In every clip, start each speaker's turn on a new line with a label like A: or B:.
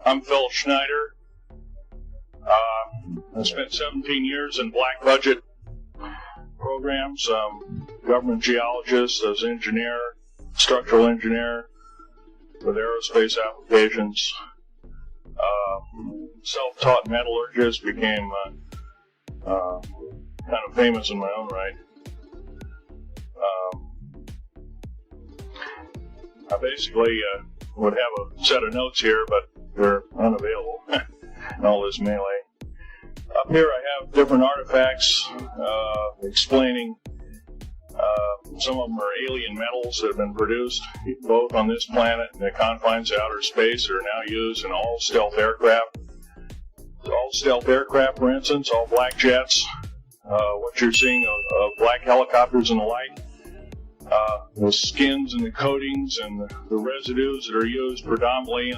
A: I'm Phil Schneider. I spent 17 years in black budget programs, government geologist, as engineer, structural engineer with aerospace applications. Self-taught metallurgist, became kind of famous in my own right. I basically would have a set of notes here, but they're unavailable in all this melee. Up here I have different artifacts explaining some of them are alien metals that have been produced both on this planet and the confines of outer space that are now used in all stealth aircraft. All stealth aircraft, for instance, all black jets, what you're seeing of black helicopters and the like, the skins and the coatings and the residues that are used predominantly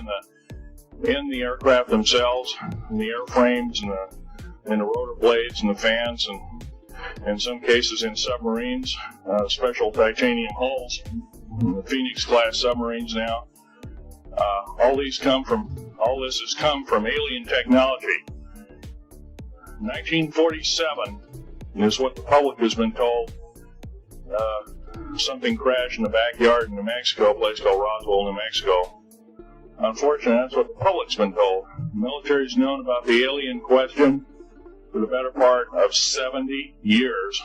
A: in the aircraft themselves, in the airframes and the rotor blades and the fans, and in some cases in submarines, special titanium hulls, the Phoenix class submarines now. All this has come from alien technology. 1947 is what the public has been told. Something crashed in the backyard in New Mexico, a place called Roswell, New Mexico. Unfortunately, that's what the public's been told. The military's known about the alien question for the better part of 70 years,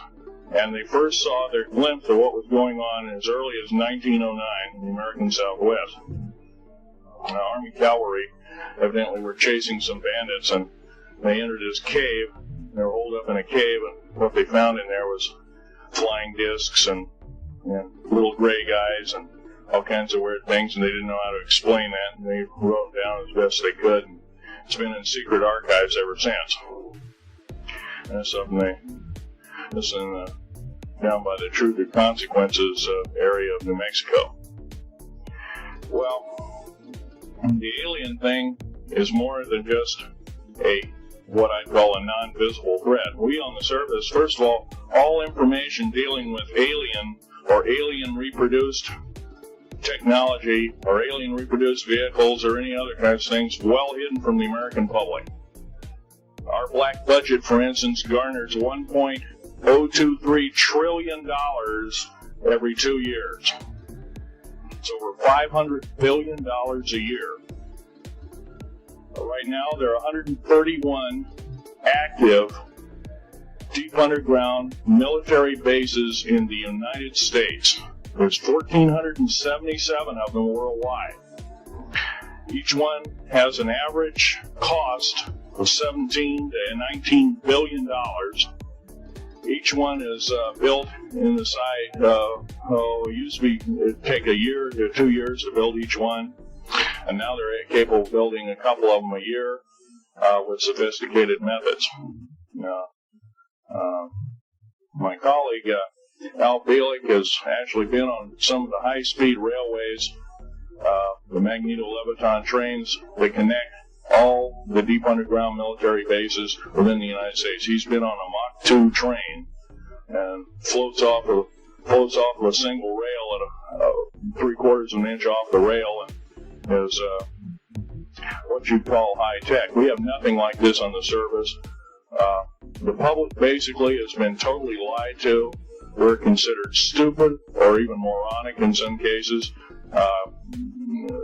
A: and they first saw their glimpse of what was going on as early as 1909 in the American Southwest. Now, Army cavalry evidently were chasing some bandits, and they entered this cave. They were holed up in a cave, and what they found in there was flying discs and little gray guys and all kinds of weird things, and they didn't know how to explain that, and they wrote them down as best they could, and it's been in secret archives ever since. And that's something down by the Truth or Consequences area of New Mexico. Well, the alien thing is more than just what I'd call a non-visible threat. We on the surface, first of all information dealing with alien or alien reproduced technology or alien reproduced vehicles or any other kinds of things well hidden from the American public. Our black budget, for instance, garners $1.023 trillion every 2 years. It's over $500 billion a year. Right now, there are 131 active deep underground military bases in the United States. There's 1,477 of them worldwide. Each one has an average cost of $17 to $19 billion. Each one is built in the site. It used to it'd take a year to 2 years to build each one, and now they're capable of building a couple of them a year with sophisticated methods. My colleague Al Bielek has actually been on some of the high-speed railways, the magneto-leviton trains that connect all the deep underground military bases within the United States. He's been on a Mach 2 train and floats off of a single rail at a 3/4 of an inch off the rail, and is what you'd call high tech. We have nothing like this on the surface. The public basically has been totally lied to. We're considered stupid or even moronic in some cases.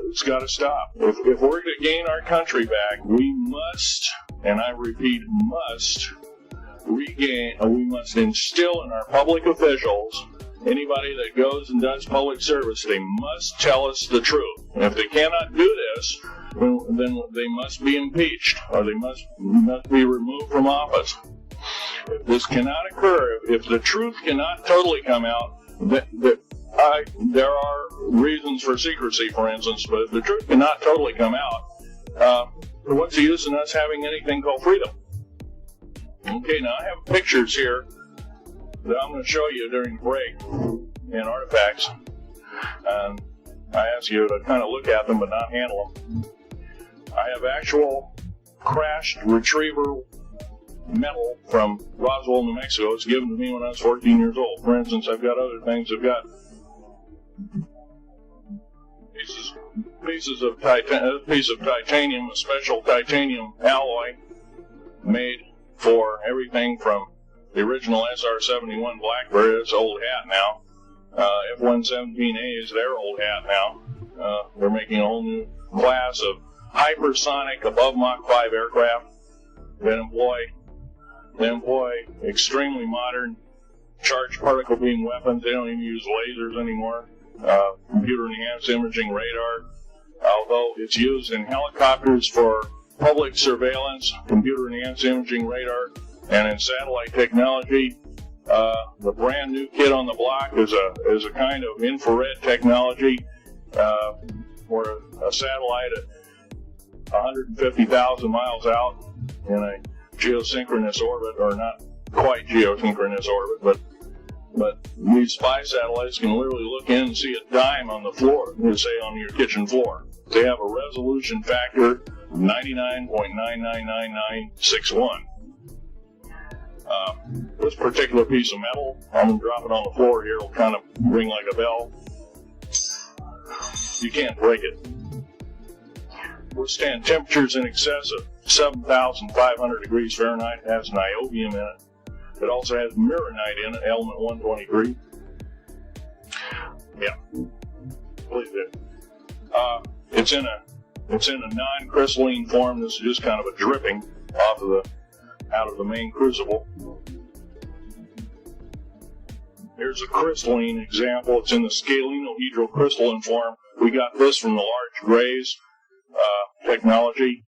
A: It's got to stop. If we're to gain our country back, we must, and I repeat, must instill in our public officials, anybody that goes and does public service, they must tell us the truth. And if they cannot do this, then they must be impeached, or they must be removed from office. If this cannot occur, if the truth cannot totally come out, there are reasons for secrecy, for instance, but if the truth cannot totally come out, what's the use in us having anything called freedom? Okay, now I have pictures here that I'm going to show you during the break in artifacts, and I ask you to kind of look at them but not handle them. I have actual crashed retriever metal from Roswell, New Mexico. It's given to me when I was 14 years old. For instance, I've got other things. I've got piece of titanium, a special titanium alloy made for everything from the original SR-71 Blackbird, it's old hat now. F-117A is their old hat now. They're making a whole new class of hypersonic above Mach 5 aircraft that employ extremely modern charged particle beam weapons. They don't even use lasers anymore. Computer-enhanced imaging radar, although it's used in helicopters for public surveillance, computer-enhanced imaging radar, and in satellite technology. The brand new kid on the block is a kind of infrared technology where a satellite at 150,000 miles out in a geosynchronous orbit, or not quite geosynchronous orbit, but these spy satellites can literally look in and see a dime on the floor, say on your kitchen floor. They have a resolution factor of 99.999961. This particular piece of metal, I'm going to drop it on the floor here, it'll kind of ring like a bell. You can't break it. Withstand temperatures in excess of 7,500 degrees Fahrenheit. It has niobium in it. It also has mironite in it, element 123. Yeah, please do. It's in a non-crystalline form. This is just kind of a dripping out of the main crucible. Here's a crystalline example. It's in the scalenohedral crystalline form. We got this from the large grays technology.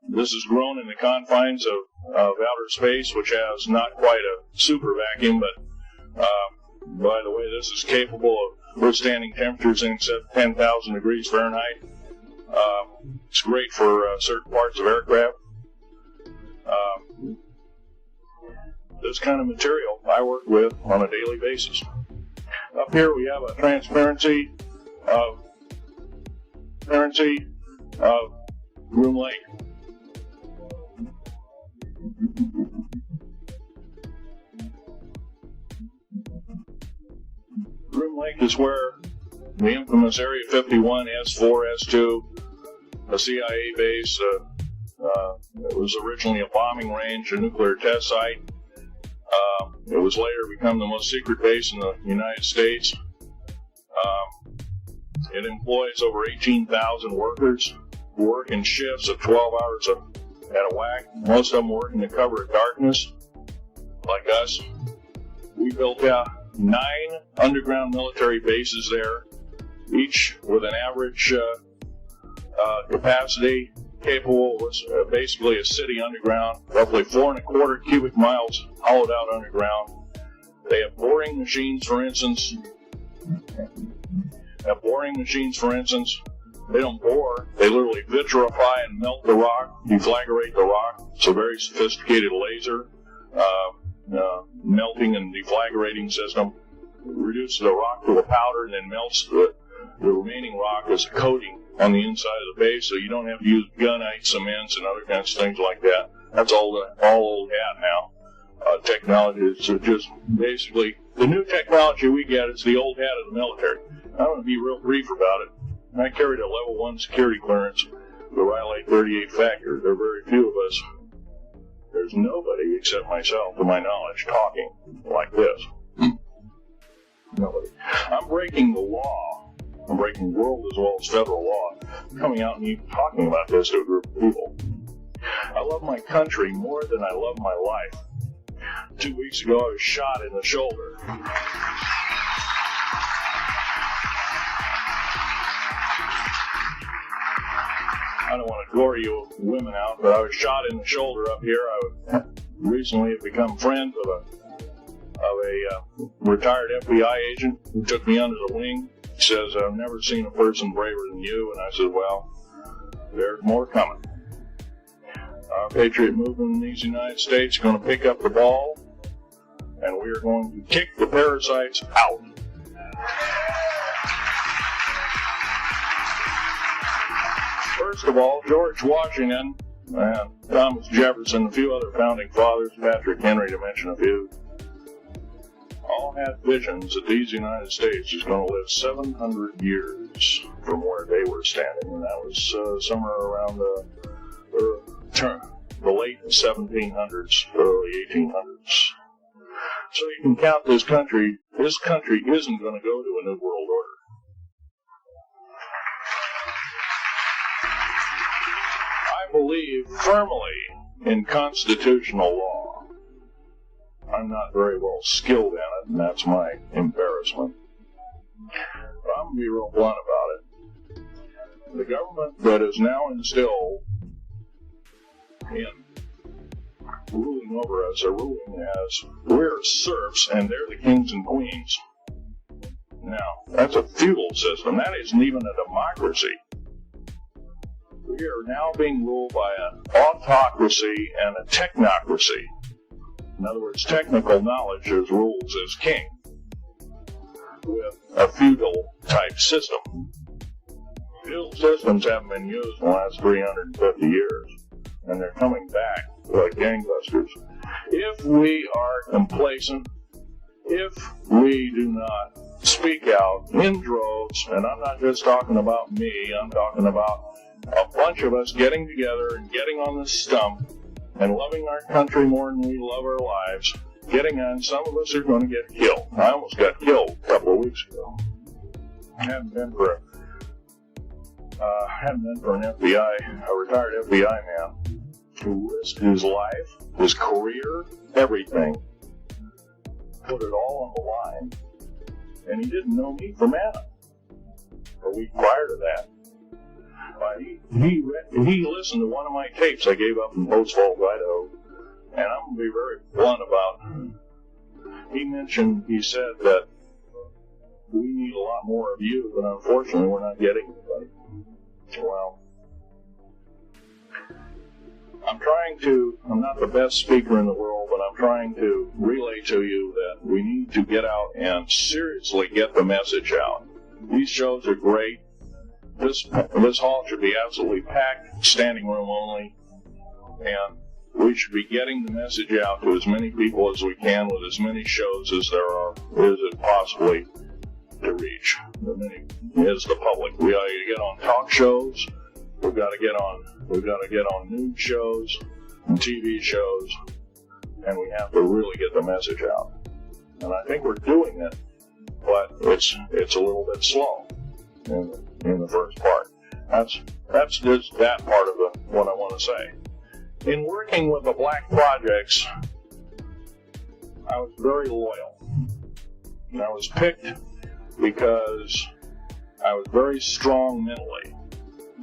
A: This is grown in the confines of outer space, which has not quite a super vacuum, but by the way, this is capable of withstanding temperatures in excess of 10,000 degrees Fahrenheit. It's great for certain parts of aircraft. This kind of material I work with on a daily basis. Up here we have a transparency of Groom Lake. Groom Lake is where the infamous Area 51, S4, S2, a CIA base, it was originally a bombing range, a nuclear test site. It was later become the most secret base in the United States. It employs over 18,000 workers who work in shifts of 12 hours at a whack. Most of them work in the cover of darkness, like us. We built 9 underground military bases there, each with an average capacity capable of basically a city underground, roughly 4.25 cubic miles hollowed out underground. They have boring machines, for instance. They don't bore, they literally vitrify and melt the rock, deflagrate the rock. It's a very sophisticated laser melting and deflagrating system. It reduces the rock to a powder and then melts the remaining rock as a coating on the inside of the base, so you don't have to use gunite, cements, and other kinds of things like that. That's all old hat now. Technology is just basically the new technology we get is the old hat of the military. I'm going to be real brief about it. I carried a level 1 security clearance, the Riley 38 factor. There are very few of us. There's nobody except myself, to my knowledge, talking like this. Nobody. I'm breaking the law. I'm breaking world as well as federal law. Coming out and even talking about this to a group of people. I love my country more than I love my life. 2 weeks ago, I was shot in the shoulder. I don't want to gore you women out, but I was shot in the shoulder up here. I recently have become friends of a retired FBI agent who took me under the wing. He says, I've never seen a person braver than you. And I said, well, there's more coming. Our patriot movement in these United States is going to pick up the ball, and we are going to kick the parasites out. First of all, George Washington and Thomas Jefferson, a few other founding fathers, Patrick Henry to mention a few, all had visions that these United States is going to live 700 years from where they were standing, and that was somewhere around the late 1700s, early 1800s. So you can count this country. This country isn't going to go to a new world order. I believe firmly in constitutional law. I'm not very well skilled in it, and that's my embarrassment. But I'm going to be real blunt about it. The government that is now instilled in ruling over us are ruling as we're serfs and they're the kings and queens. Now, that's a feudal system. That isn't even a democracy. We are now being ruled by an autocracy and a technocracy. In other words, technical knowledge is rules as king, with a feudal-type system. Feudal systems haven't been used in the last 350 years, and they're coming back like gangbusters. If we are complacent, if we do not speak out in droves, and I'm not just talking about me, I'm talking about a bunch of us getting together and getting on the stump and loving our country more than we love our lives, getting on, some of us are going to get killed. I almost got killed a couple of weeks ago. Hadn't been for an FBI, a retired FBI man, who risked his life, his career, everything, put it all on the line, and he didn't know me from Adam. A week prior to that, but he listened to one of my tapes I gave up in Post Falls, Idaho, and I'm going to be very blunt about it. He said that we need a lot more of you, but unfortunately we're not getting anybody. Well, I'm not the best speaker in the world, but I'm trying to relay to you that we need to get out and seriously get the message out. These shows are great. This hall should be absolutely packed, standing room only, and we should be getting the message out to as many people as we can with as many shows as is it possibly to reach. As many as the public. We ought to get on talk shows. We've got to get on news shows and TV shows, and we have to really get the message out. And I think we're doing it, but it's a little bit slow in the first part. That's just that part of what I want to say. In working with the black projects, I was very loyal. And I was picked because I was very strong mentally.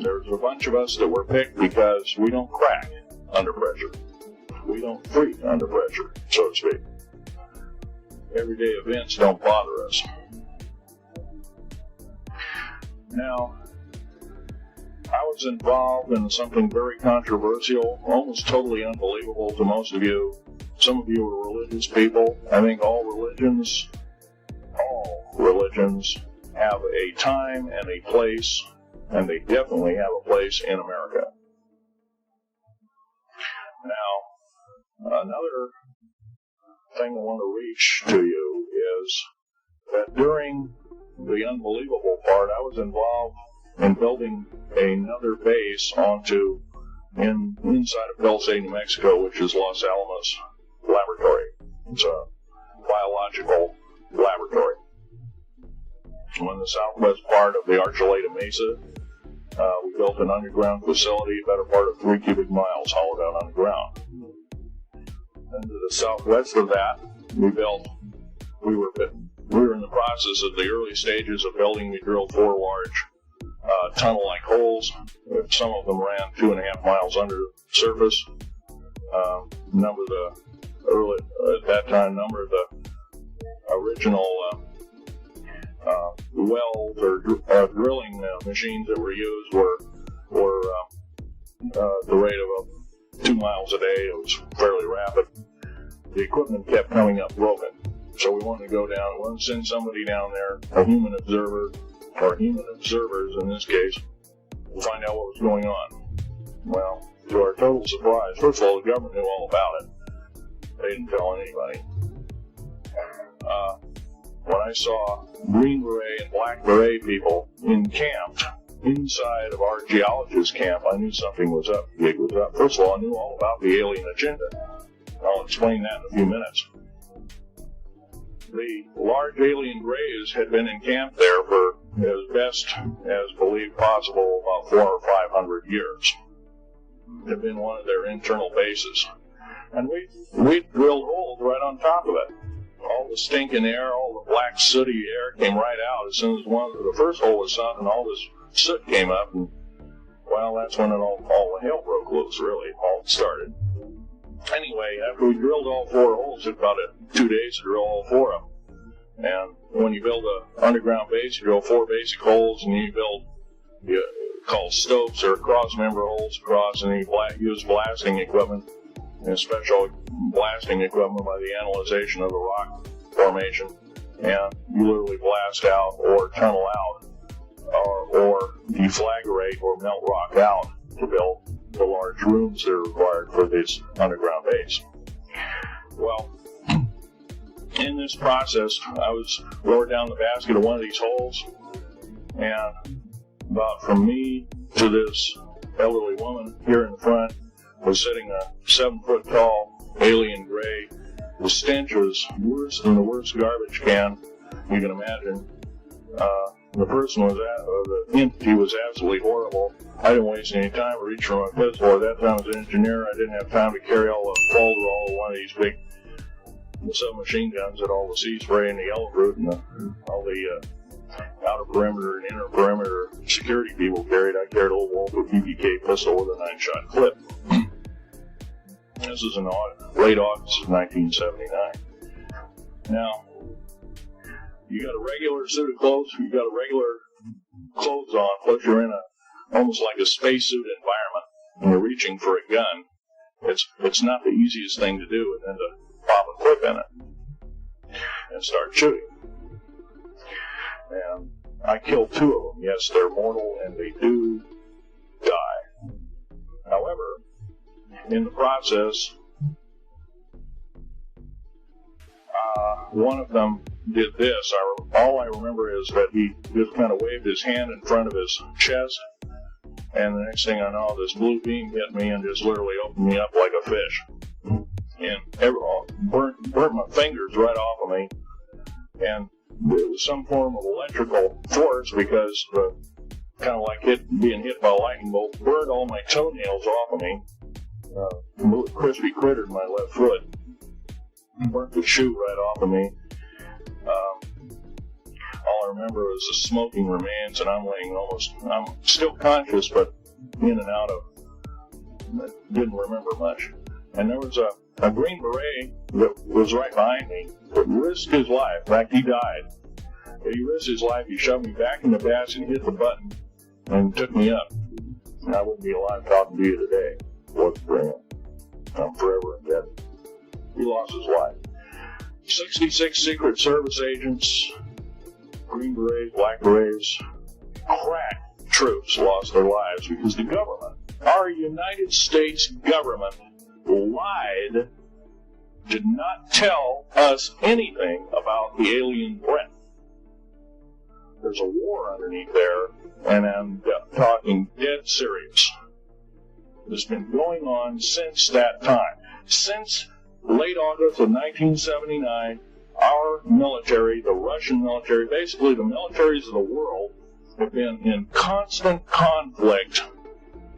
A: There's a bunch of us that were picked because we don't crack under pressure. We don't freak under pressure, so to speak. Everyday events don't bother us. Now, I was involved in something very controversial, almost totally unbelievable to most of you. Some of you are religious people. I think all religions have a time and a place, and they definitely have a place in America. Now, another thing I want to reach to you is that during the unbelievable part, I was involved in building another base inside of Dulce, New Mexico, which is Los Alamos Laboratory. It's a biological laboratory. On the southwest part of the Archuleta Mesa, we built an underground facility, better part of 3 cubic miles, hollowed out underground. And to the southwest of that, we were in the process of the early stages of building. We drilled 4 large tunnel-like holes. Some of them ran 2.5 miles under the surface. Number of the original wells or drilling machines that were used were the rate of 2 miles a day. It was fairly rapid. The equipment kept coming up broken. So we wanted to go down, we wanted to send somebody down there, a human observer, or human observers in this case, to find out what was going on. Well, to our total surprise, first of all, the government knew all about it. They didn't tell anybody. when I saw Green Beret and Black Beret people encamped inside of our geologist camp, I knew something was up. The gig was up. First of all, I knew all about the alien agenda. I'll explain that in a few minutes. The large alien grays had been encamped there for, as best as believed possible, about 400 or 500 years. It had been one of their internal bases. And we drilled holes right on top of it. All the stinking air, all the black sooty air came right out as soon as the first hole was sunk, and all this soot came up, and well, that's when all the hell broke loose, really. All started. Anyway, after we drilled all 4 holes, it took about 2 days to drill all 4 of them. And when you build an underground base, you drill 4 basic holes, and you build called stopes or cross-member holes across, and you use blasting equipment and special blasting equipment by the analyzation of the rock formation, and you literally blast out or tunnel out or deflagrate or melt rock out to build the large rooms that are required for this underground base. Well, in this process, I was lowered down the basket of one of these holes, and about from me to this elderly woman here in the front was sitting a 7-foot-tall alien gray. The stench was worse than the worst garbage can you can imagine. The person the entity was absolutely horrible. I didn't waste any time to reach for my pistol. At that time, I was an engineer. I didn't have time to carry all the folder, one of these big submachine guns that all the sea spray and the yellow fruit and all the outer perimeter and inner perimeter security people carried. I carried a little Walther PPK pistol with a 9-shot clip. This is in late August of 1979. Now, you got a regular suit of clothes, you got a regular clothes on, plus you're in almost like a spacesuit environment, and you're reaching for a gun. It's not the easiest thing to do, and then to pop a clip in it and start shooting. And I killed 2 of them. Yes, they're mortal, and they do die. However, in the process, one of them did this. All I remember is that he just kind of waved his hand in front of his chest, and the next thing I know, this blue beam hit me and just literally opened me up like a fish. And burnt my fingers right off of me. And it was some form of electrical force because kind of like being hit by a lightning bolt, burned all my toenails off of me. Crispy critter in my left foot. Burnt the shoe right off of me. All I remember was the smoking remains, and I'm still conscious, but in and out of, didn't remember much. And there was a Green Beret that was right behind me that risked his life. In fact, he died. But he risked his life. He shoved me back in the basket, hit the button, and took me up. And I wouldn't be alive talking to you today. Wasn't for him. I'm forever indebted. He lost his life. 66 Secret Service agents, Green Berets, Black Berets, crack troops lost their lives because the government, our United States government, lied, did not tell us anything about the alien threat. There's a war underneath there, and I'm talking dead serious. It's been going on since that time. Since late August of 1979, our military, the Russian military, basically the militaries of the world, have been in constant conflict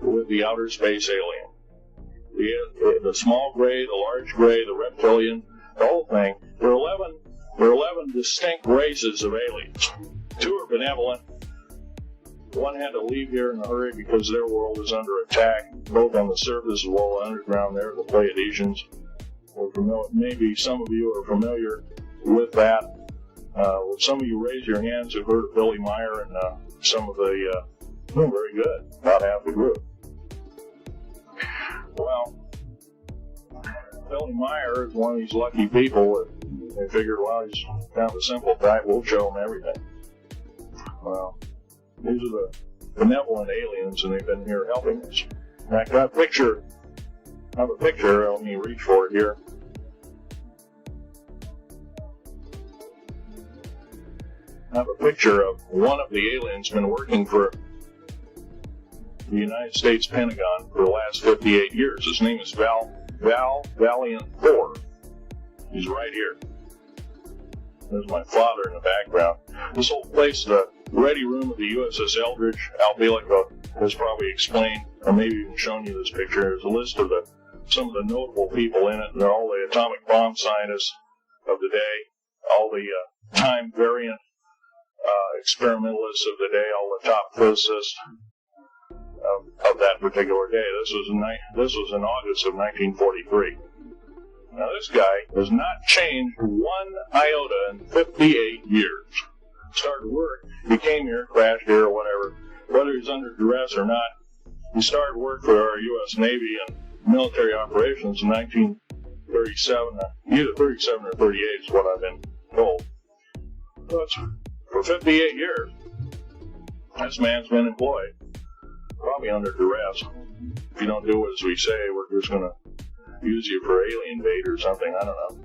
A: with the outer space alien. The small gray, the large gray, the reptilian, the whole thing. There are 11 distinct races of aliens. 2 are benevolent. One had to leave here in a hurry because their world is under attack, both on the surface as well as underground. They're the Pleiadians. Maybe some of you are familiar with that. Some of you raise your hands who've heard of Billy Meyer and some of the, very good, about half the group. Well, Billy Meyer is one of these lucky people that they figured, well, he's kind of a simple type, we'll show him everything. Well, these are the benevolent aliens, and they've been here helping us. And I have a picture, let me reach for it here. I have a picture of one of the aliens been working for the United States Pentagon for the last 58 years. His name is Valiant Thor. He's right here. There's my father in the background. This whole place, the ready room of the USS Eldridge, Al Bielek has probably explained, or maybe even shown you this picture. There's a list of some of the notable people in it. They're all the atomic bomb scientists of the day, all the time variant experimentalists of the day, all the top physicists of that particular day. This was in August of 1943. Now this guy has not changed one iota in 58 years. Started work, he came here, crashed here, or whatever. Whether he's under duress or not, he started work for our U.S. Navy and military operations in 1937, either 37 or 38 is what I've been told. But for 58 years, this man's been employed, probably under duress. If you don't do as we say, we're just going to use you for alien bait or something, I don't know.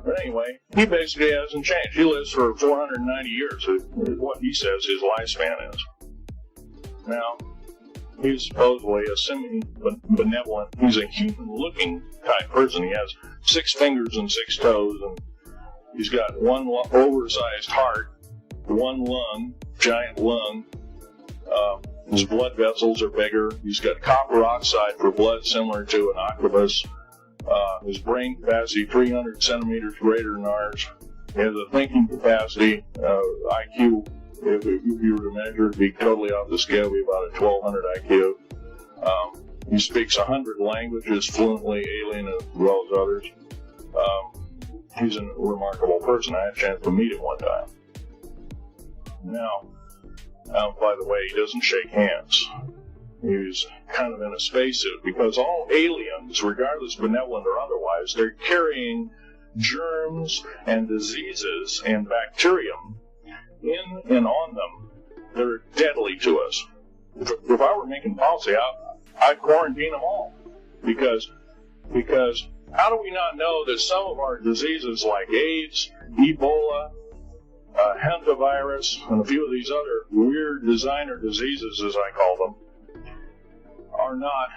A: But anyway, he basically hasn't changed. He lives for 490 years, is what he says his lifespan is. Now, he's supposedly a semi-benevolent, he's a human-looking type person. He has 6 fingers and 6 toes, and he's got one oversized heart, one lung, giant lung. His blood vessels are bigger. He's got copper oxide for blood, similar to an octopus. His brain capacity 300 centimeters greater than ours. He has a thinking capacity, IQ, if you were to measure, it'd be totally off the scale, be about a 1200 IQ. He speaks 100 languages fluently, alien as well as others. He's a remarkable person. I had a chance to meet him one time. Now, by the way, he doesn't shake hands. He's kind of in a spacesuit because all aliens, regardless benevolent or otherwise, they're carrying germs and diseases and bacterium in and on them that are deadly to us. If I were making policy, I'd quarantine them all. Because how do we not know that some of our diseases like AIDS, Ebola, hantavirus, and a few of these other weird designer diseases, as I call them, are not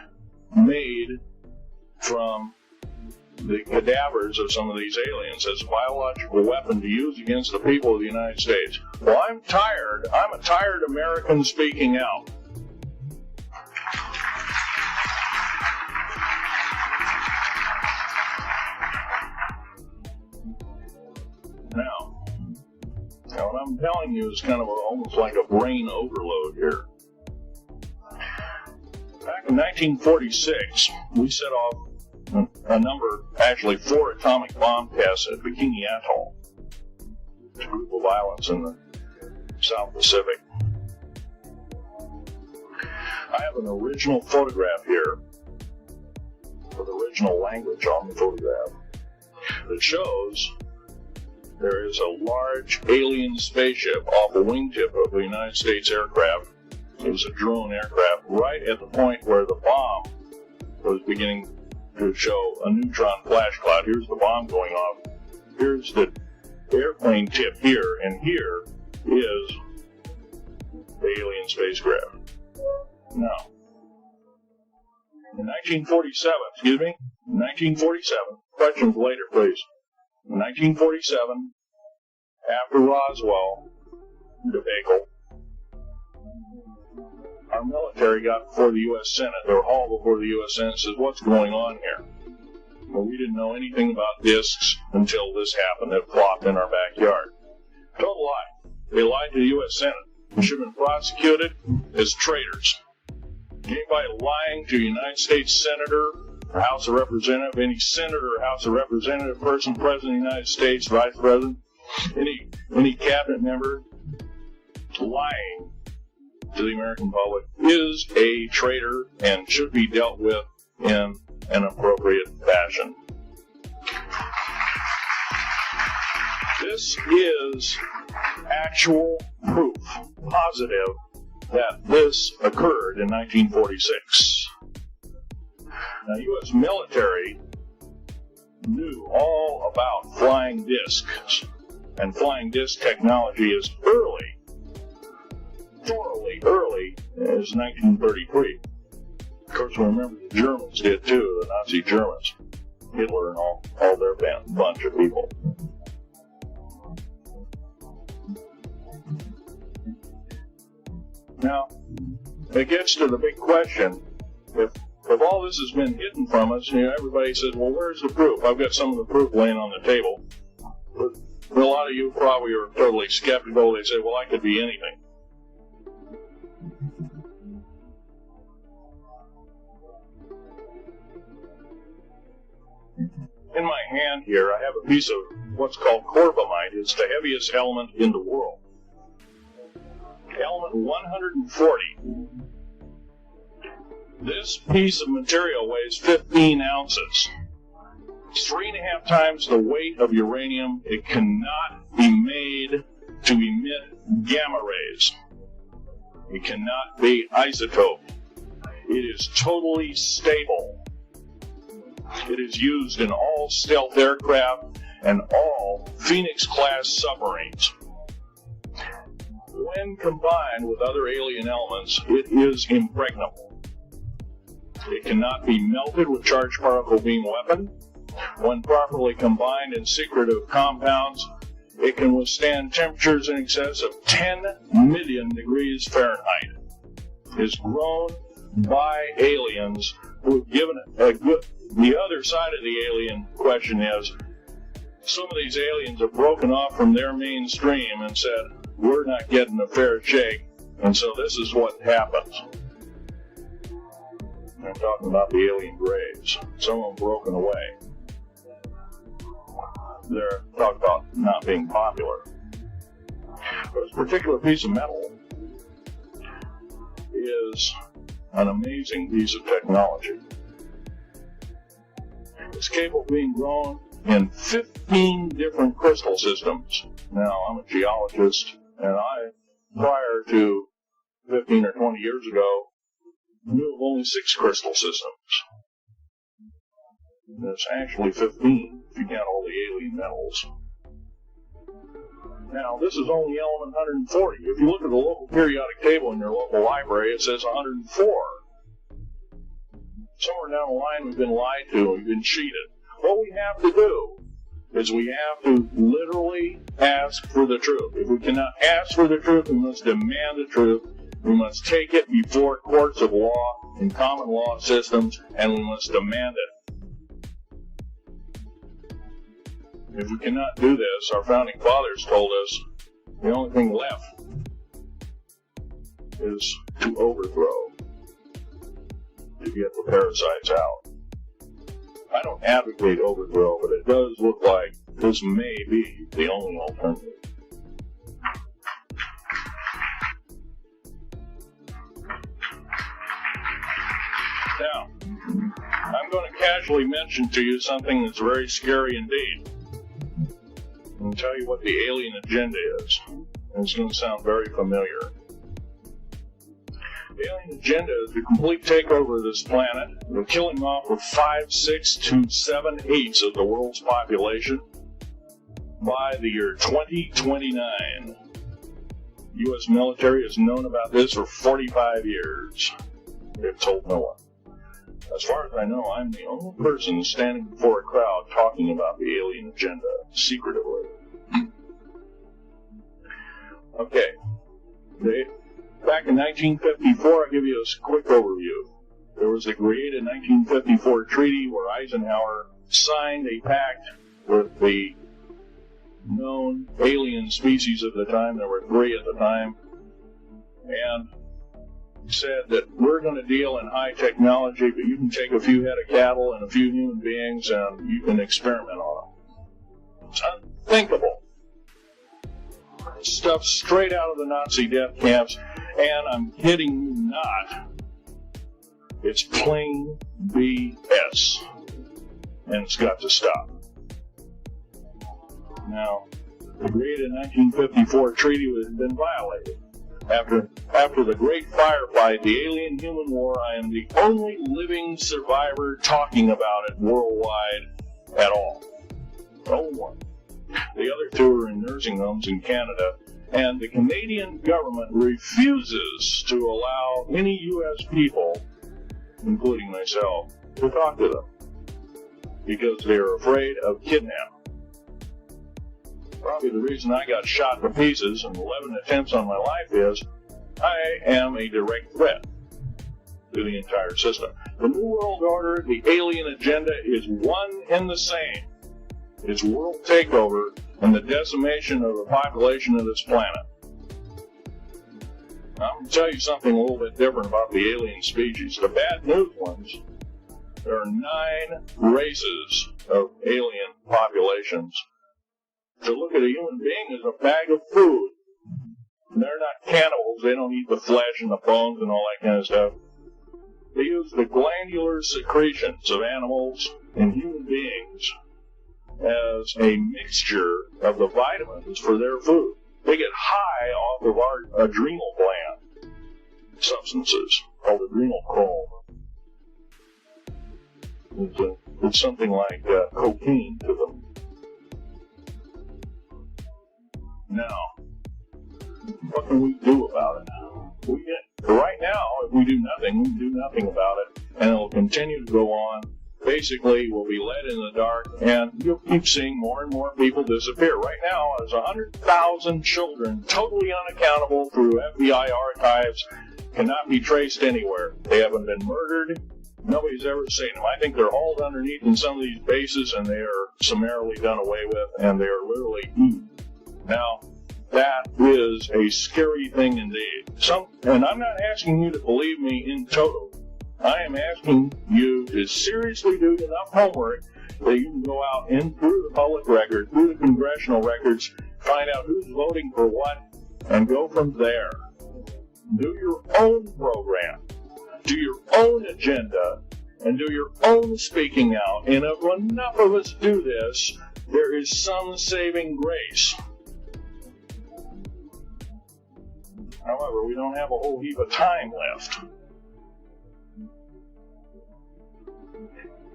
A: made from the cadavers of some of these aliens as a biological weapon to use against the people of the United States? Well, I'm tired. I'm a tired American speaking out. Now, what I'm telling you is kind of almost like a brain overload here. Back in 1946, we set off a number, actually 4 atomic bomb tests at Bikini Atoll. It's a group of violence in the South Pacific. I have an original photograph here with original language on the photograph that shows there is a large alien spaceship off a wingtip of a United States aircraft. It was a drone aircraft right at the point where the bomb was beginning to show a neutron flash cloud. Here's the bomb going off. Here's the airplane tip here, and here is the alien spacecraft. Now, in 1947, questions later, please. In 1947, after Roswell debacle, our military got before the U.S. Senate. They were hauled before the U.S. Senate and says, what's going on here? Well, we didn't know anything about discs until this happened. It flopped in our backyard. Total lie. They lied to the U.S. Senate. They should have been prosecuted as traitors. Anybody lying to a United States Senator or House of Representative, any Senator or House of Representative person, President of the United States, Vice President, any cabinet member, lying to the American public is a traitor and should be dealt with in an appropriate fashion. This is actual proof, positive, that this occurred in 1946. Now, U.S. military knew all about flying discs and flying disc technology as early, thoroughly early, as 1933. Of course, remember the Germans did too, the Nazi Germans. Hitler and all their bunch of people. Now, it gets to the big question. If all this has been hidden from us, everybody says, well, where's the proof? I've got some of the proof laying on the table. But a lot of you probably are totally skeptical. They say, well, I could be anything. In my hand here, I have a piece of what's called corbamite. It's the heaviest element in the world. Element 140. This piece of material weighs 15 ounces. It's 3.5 times the weight of uranium. It cannot be made to emit gamma rays. It cannot be isotoped. It is totally stable. It is used in all stealth aircraft and all Phoenix-class submarines. When combined with other alien elements, it is impregnable. It cannot be melted with charged particle beam weapon. When properly combined in secretive compounds, it can withstand temperatures in excess of 10 million degrees Fahrenheit. It is grown by aliens who have given it a good... The other side of the alien question is, some of these aliens have broken off from their mainstream and said, we're not getting a fair shake, and so this is what happens. I'm talking about the alien graves. Some of them broken away. They're talking about not being popular. This particular piece of metal is an amazing piece of technology. It's capable of being grown in 15 different crystal systems. Now, I'm a geologist, and I, prior to 15 or 20 years ago, knew of only 6 crystal systems. There's actually 15 if you count all the alien metals. Now, this is only element 140. If you look at the local periodic table in your local library, it says 104. Somewhere down the line, we've been lied to and we've been cheated. What we have to do is we have to literally ask for the truth. If we cannot ask for the truth, we must demand the truth. We must take it before courts of law and common law systems, and we must demand it. If we cannot do this, our founding fathers told us the only thing left is to overthrow, to get the parasites out. I don't advocate overthrow, but it does look like this may be the only alternative. Now, I'm going to casually mention to you something that's very scary indeed. And tell you what the alien agenda is. And it's going to sound very familiar. The alien agenda is the complete takeover of this planet, the killing off of 5, 6 to 7/8 of the world's population by the year 2029. U.S. military has known about this for 45 years. They've told no one. As far as I know, I'm the only person standing before a crowd talking about the alien agenda secretively. Okay. Back in 1954, I'll give you a quick overview. There was a created 1954 treaty where Eisenhower signed a pact with the known alien species at the time. There were 3 at the time. And said that we're going to deal in high technology, but you can take a few head of cattle and a few human beings and you can experiment on them. It's unthinkable. Stuff straight out of the Nazi death camps, and I'm kidding you not. It's plain BS, and it's got to stop. Now, the created 1954 treaty has been violated. After the great firefight, the alien-human war, I am the only living survivor talking about it worldwide at all. Only one. The other 2 are in nursing homes in Canada. And the Canadian government refuses to allow any U.S. people, including myself, to talk to them because they're afraid of kidnapping. Probably the reason I got shot to pieces and 11 attempts on my life is I am a direct threat to the entire system. The New World Order, the alien agenda is one and the same. It's world takeover and the decimation of the population of this planet. Now, I'm going to tell you something a little bit different about the alien species. The bad news ones, there are 9 races of alien populations. To look at a human being as a bag of food. They're not cannibals. They don't eat the flesh and the bones and all that kind of stuff. They use the glandular secretions of animals and human beings as a mixture of the vitamins for their food. They get high off of our adrenal gland substances called adrenal chrome. It's something like cocaine to them. Now, what can we do about it? Right now, if we do nothing, we can do nothing about it, and it'll continue to go on. Basically, we'll be led in the dark, and you'll keep seeing more and more people disappear. Right now, there's 100,000 children totally unaccountable through FBI archives, cannot be traced anywhere. They haven't been murdered. Nobody's ever seen them. I think they're hauled underneath in some of these bases, and they are summarily done away with, and they are literally eaten. Now, that is a scary thing indeed. And I'm not asking you to believe me in total. I am asking you to seriously do enough homework that you can go out in through the public record, through the congressional records, find out who's voting for what, and go from there. Do your own program. Do your own agenda, and do your own speaking out. And if enough of us do this, there is some saving grace. However, we don't have a whole heap of time left.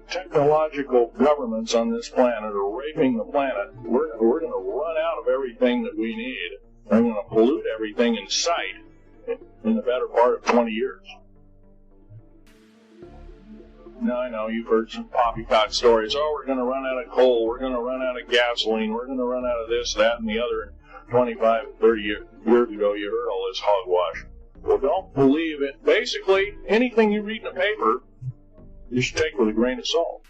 A: Technological governments on this planet are raping the planet. We're going to run out of everything that we need. We're going to pollute everything in sight in the better part of 20 years. Now, I know you've heard some poppycock stories. Oh, we're going to run out of coal. We're going to run out of gasoline. We're going to run out of this, that, and the other. 25, 30 years ago, you heard all this hogwash. Well, don't believe it. Basically, anything you read in a paper, you should take with a grain of salt.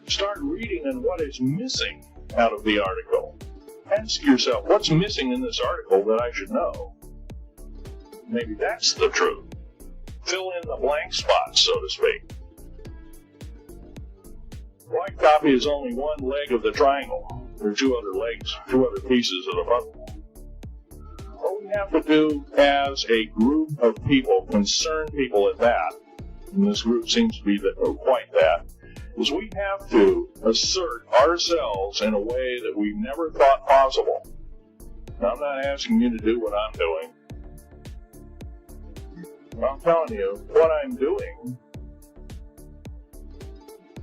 A: Start reading on what is missing out of the article. Ask yourself, what's missing in this article that I should know? Maybe that's the truth. Fill in the blank spots, so to speak. White copy is only one leg of the triangle. There are 2 other legs, 2 other pieces of the puzzle. What we have to do as a group of people, concerned people at that, and this group seems to be quite that, is we have to assert ourselves in a way that we've never thought possible. Now, I'm not asking you to do what I'm doing. I'm telling you, what I'm doing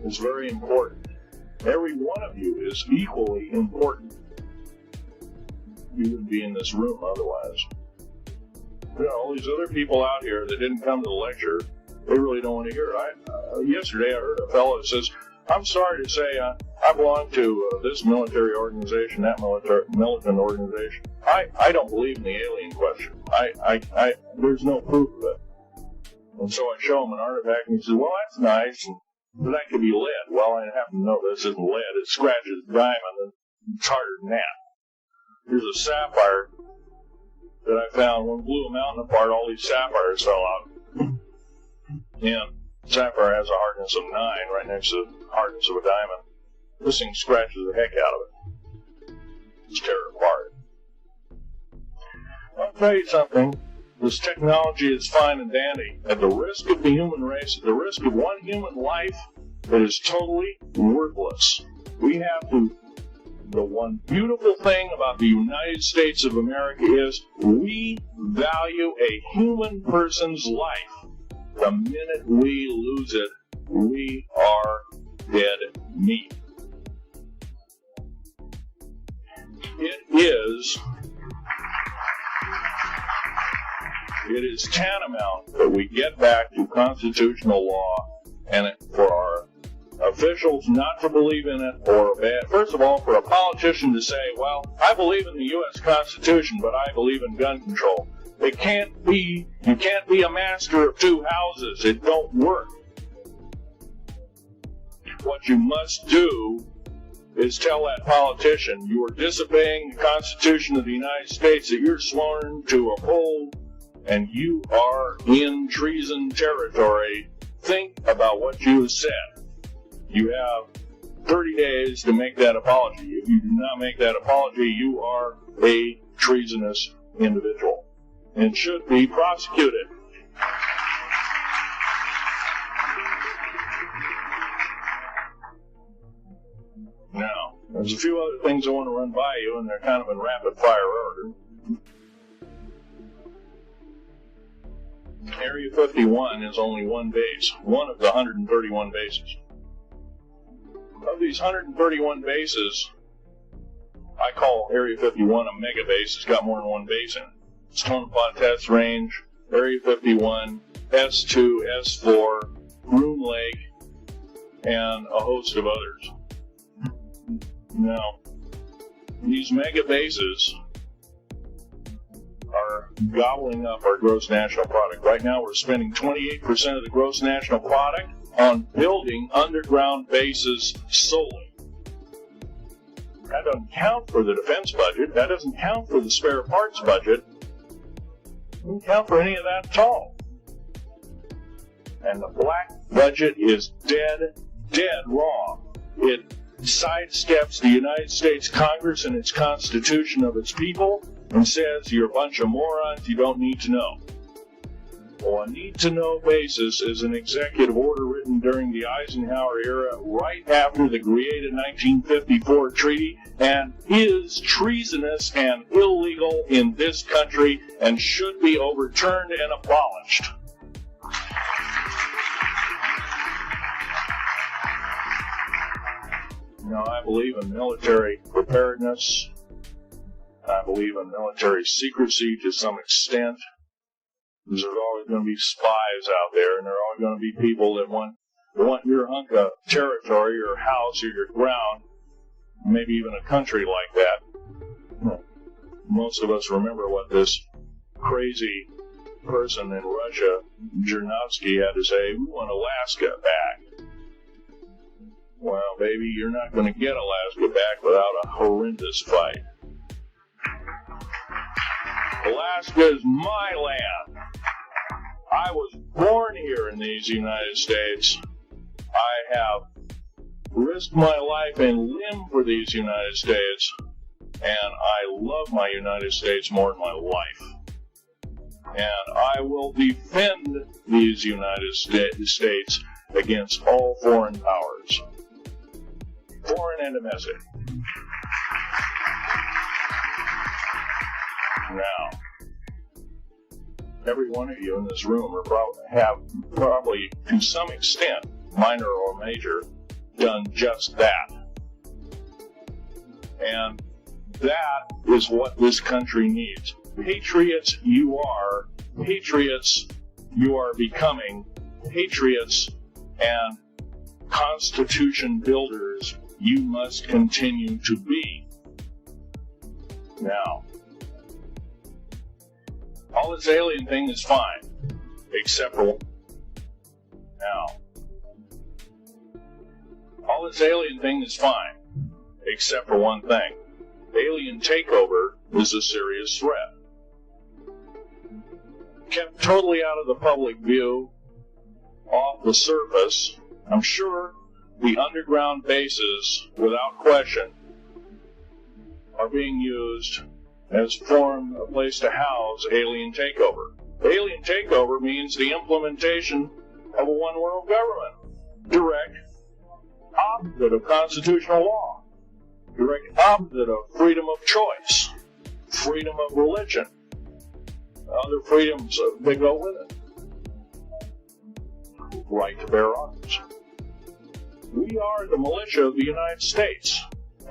A: is very important. Every one of you is equally important. You wouldn't be in this room otherwise. You know, all these other people out here that didn't come to the lecture, they really don't want to hear it. Yesterday I heard a fellow that says, I'm sorry to say I belong to this military organization, that militant organization. I don't believe in the alien question. There's no proof of it. And so I show him an artifact and he says, well, that's nice. But that could be lead. Well, I happen to know this isn't lead. It scratches diamond, and it's harder than that. Here's a sapphire that I found. When we blew a mountain apart, all these sapphires fell out. And sapphire has a hardness of 9 right next to the hardness of a diamond. This thing scratches the heck out of it. Just tear it apart. I'll tell you something. This technology is fine and dandy. At the risk of the human race, at the risk of one human life, it is totally worthless. We have to... The one beautiful thing about the United States of America is we value a human person's life. The minute we lose it, we are dead meat. is tantamount that we get back to constitutional law, and for our officials not to believe in it, or first of all, for a politician to say, well, I believe in the U.S. Constitution, but I believe in gun control. You can't be a master of two houses. It don't work. What you must do is tell that politician you are disobeying the Constitution of the United States that you're sworn to uphold, and you are in treason territory. Think about what you have said. You have 30 days to make that apology. If you do not make that apology, you are a treasonous individual and should be prosecuted. Now, there's a few other things I want to run by you, and they're kind of in rapid fire order. Area 51 is only one base, one of the 131 bases. Of these 131 bases, I call Area 51 a mega base. It's got more than one base in it. Tonopah Test Range, Area 51, S2, S4, Groom Lake, and a host of others. Now, these mega bases are gobbling up our gross national product. Right now, we're spending 28% of the gross national product on building underground bases solely. That doesn't count for the defense budget. That doesn't count for the spare parts budget. It doesn't count for any of that at all. And the black budget is dead wrong. It sidesteps the United States Congress and its Constitution of its people and says you're a bunch of morons you don't need to know. Well, a need-to-know basis is an executive order written during the Eisenhower era right after the created 1954 treaty and is treasonous and illegal in this country and should be overturned and abolished. Now, I believe in military preparedness. I believe in military secrecy to some extent. There's always going to be spies out there, and there are always going to be people that want your hunk of territory, your house, or your ground, maybe even a country like that. Most of us remember what this crazy person in Russia, Zhirinovsky, had to say. We want Alaska back. Well, baby, you're not going to get Alaska back without a horrendous fight. Alaska is my land. I was born here in these United States. I have risked my life and limb for these United States, and I love my United States more than my life. And I will defend these United States against all foreign powers, foreign and domestic. Now, every one of you in this room have probably, to some extent, minor or major, done just that. And that is what this country needs. Patriots you are. Patriots you are becoming. Patriots and Constitution builders you must continue to be. Now, all this alien thing is fine, except for all this alien thing is fine, except for one thing. Alien takeover is a serious threat. Kept totally out of the public view, off the surface, I'm sure the underground bases, without question, are being used as a place to house alien takeover. Alien takeover means the implementation of a one-world government. Direct opposite of constitutional law. Direct opposite of freedom of choice. Freedom of religion. Other freedoms that go with it. Right to bear arms. We are the militia of the United States.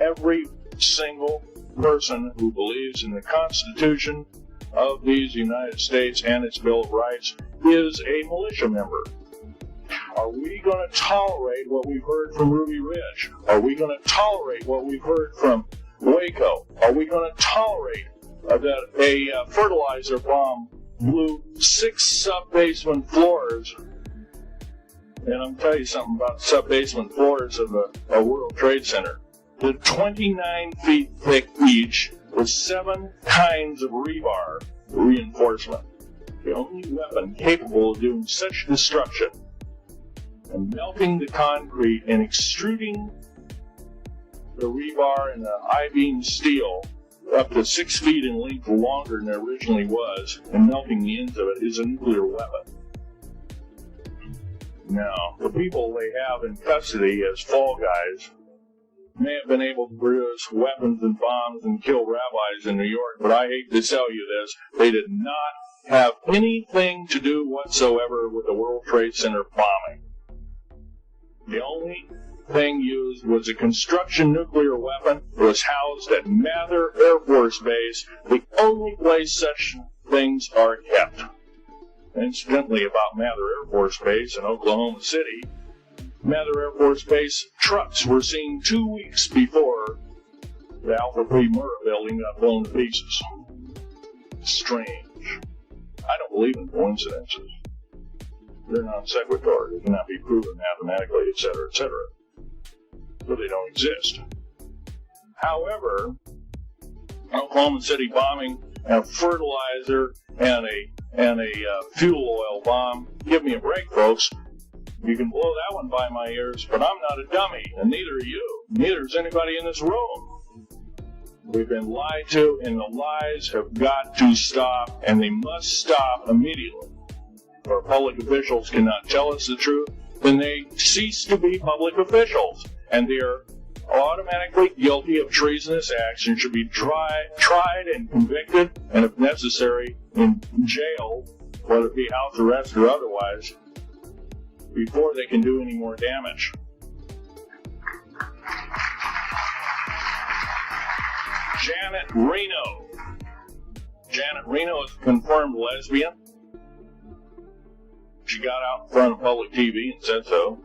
A: Every single person who believes in the Constitution of these United States and its Bill of Rights is a militia member. Are we going to tolerate what we've heard from Ruby Ridge? Are we going to tolerate what we've heard from Waco? Are we going to tolerate that a fertilizer bomb blew 6 sub-basement floors? And I'm telling you something about sub-basement floors of a World Trade Center. They're 29 feet thick each, with 7 kinds of rebar reinforcement. The only weapon capable of doing such destruction and melting the concrete and extruding the rebar and the I-beam steel up to 6 feet in length longer than it originally was, and melting the ends of it, is a nuclear weapon. Now, the people they have in custody as fall guys may have been able to produce weapons and bombs and kill rabbis in New York, but I hate to tell you this, they did not have anything to do whatsoever with the World Trade Center bombing. The only thing used was a construction nuclear weapon. It was housed at Mather Air Force Base, the only place such things are kept. Incidentally, about Mather Air Force Base in Oklahoma City, Mather Air Force Base trucks were seen 2 weeks before the Alpha P Murrah building got blown to pieces. Strange. I don't believe in coincidences. They're non sequitur. They cannot be proven mathematically, etc., etc. So they don't exist. However, Oklahoma City bombing and a fertilizer and a fuel oil bomb. Give me a break, folks. You can blow that one by my ears, but I'm not a dummy, and neither are you. Neither is anybody in this room. We've been lied to, and the lies have got to stop, and they must stop immediately. If our public officials cannot tell us the truth, then they cease to be public officials, and they are automatically guilty of treasonous acts and should be tried and convicted, and if necessary, in jail, whether it be house arrest or otherwise, before they can do any more damage. Janet Reno. Janet Reno is a confirmed lesbian. She got out in front of public TV and said so.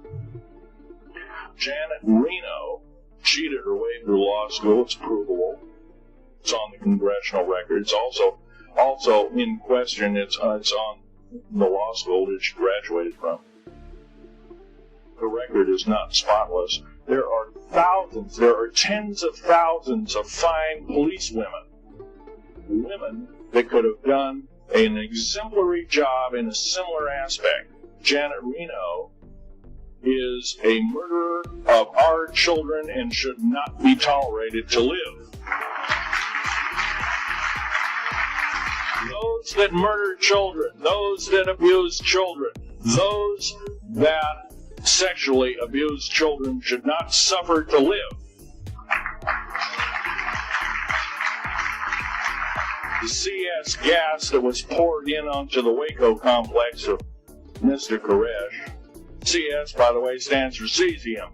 A: Janet Reno cheated her way through law school. It's provable. It's on the congressional record. It's also in question. It's on the law school that she graduated from. The record is not spotless. There are thousands, there are tens of thousands of fine police women that could have done an exemplary job in a similar aspect. Janet Reno is a murderer of our children and should not be tolerated to live. Those that murder children, those that abuse children, those that sexually abused children should not suffer to live. The CS gas that was poured in onto the Waco complex of Mr. Koresh. CS, by the way, stands for cesium.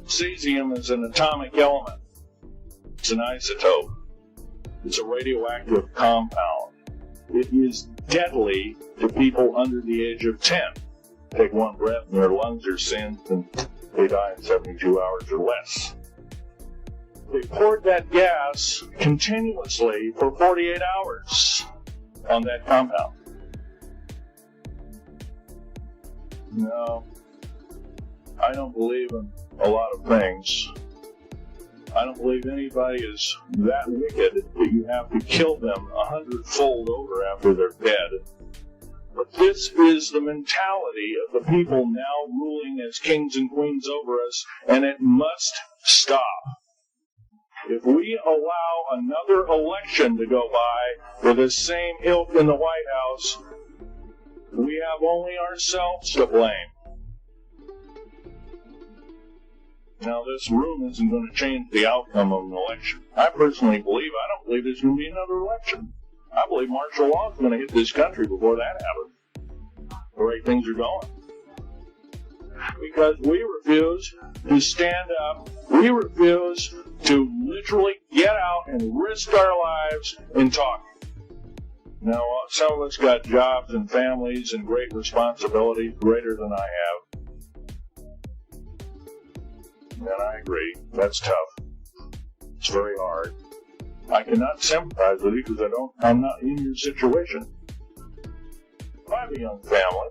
A: Cesium is an atomic element. It's an isotope. It's a radioactive compound. It is deadly to people under the age of 10. Take one breath and their lungs are singed and they die in 72 hours or less. They poured that gas continuously for 48 hours on that compound. No, I don't believe in a lot of things. I don't believe anybody is that wicked that you have to kill them 100-fold over after they're dead. But this is the mentality of the people now ruling as kings and queens over us, and it must stop. If we allow another election to go by with the same ilk in the White House, we have only ourselves to blame. Now, this room isn't going to change the outcome of an election. I personally don't believe there's going to be another election. I believe martial law is going to hit this country before that happens. The way things are going. Because we refuse to stand up. We refuse to literally get out and risk our lives in talking. Now, some of us got jobs and families and great responsibilities, greater than I have. And I agree, that's tough. It's very hard. I cannot sympathize with you because I'm not in your situation. I have a young family.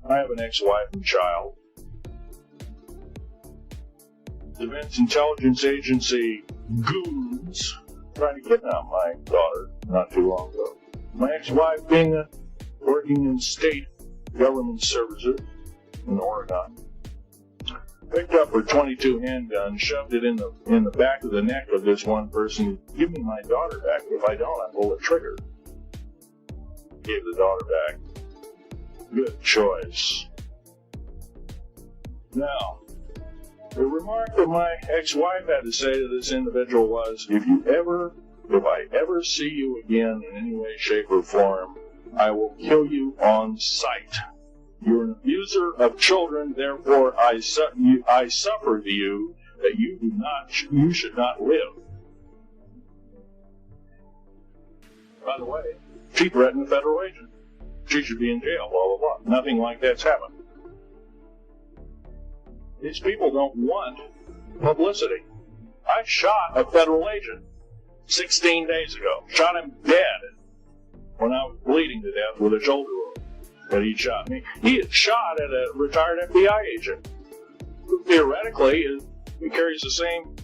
A: I have an ex-wife and child. Defense Intelligence Agency goons tried to kidnap my daughter not too long ago. My ex-wife, working in state government services in Oregon, picked up her .22 handgun, shoved it in the back of the neck of this one person. Give me my daughter back. If I don't, I pull the trigger. Gave the daughter back. Good choice. Now, the remark that my ex-wife had to say to this individual was, if I ever see you again in any way, shape, or form, I will kill you on sight. You're an abuser of children, therefore I suffer to you that you should not live. By the way, she threatened a federal agent. She should be in jail, blah, blah, blah. Nothing like that's happened. These people don't want publicity. I shot a federal agent 16 days ago. Shot him dead when I was bleeding to death with a shoulder wound that he shot me. He had shot at a retired FBI agent who theoretically he carries the same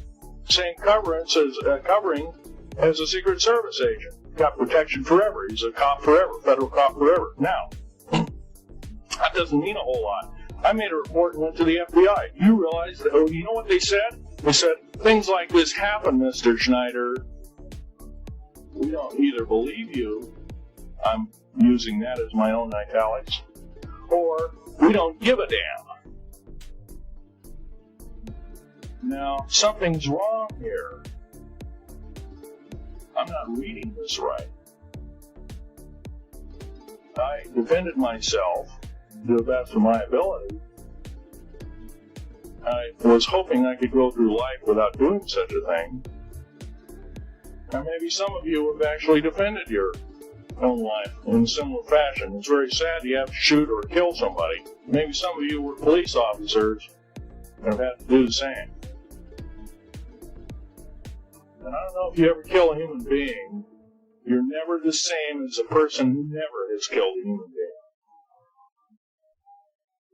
A: covering as a Secret Service agent. Got protection forever. He's a cop forever, federal cop forever. Now, that doesn't mean a whole lot. I made a report and went to the FBI. You realize that, you know what they said? They said, things like this happen, Mr. Schneider. We don't either believe you, I'm using that as my own italics, or we don't give a damn. Now, something's wrong here. I'm not reading this right. I defended myself to the best of my ability. I was hoping I could go through life without doing such a thing. And maybe some of you have actually defended your own life in a similar fashion. It's very sad you have to shoot or kill somebody. Maybe some of you were police officers and have had to do the same. And I don't know if you ever kill a human being, you're never the same as a person who never has killed a human being.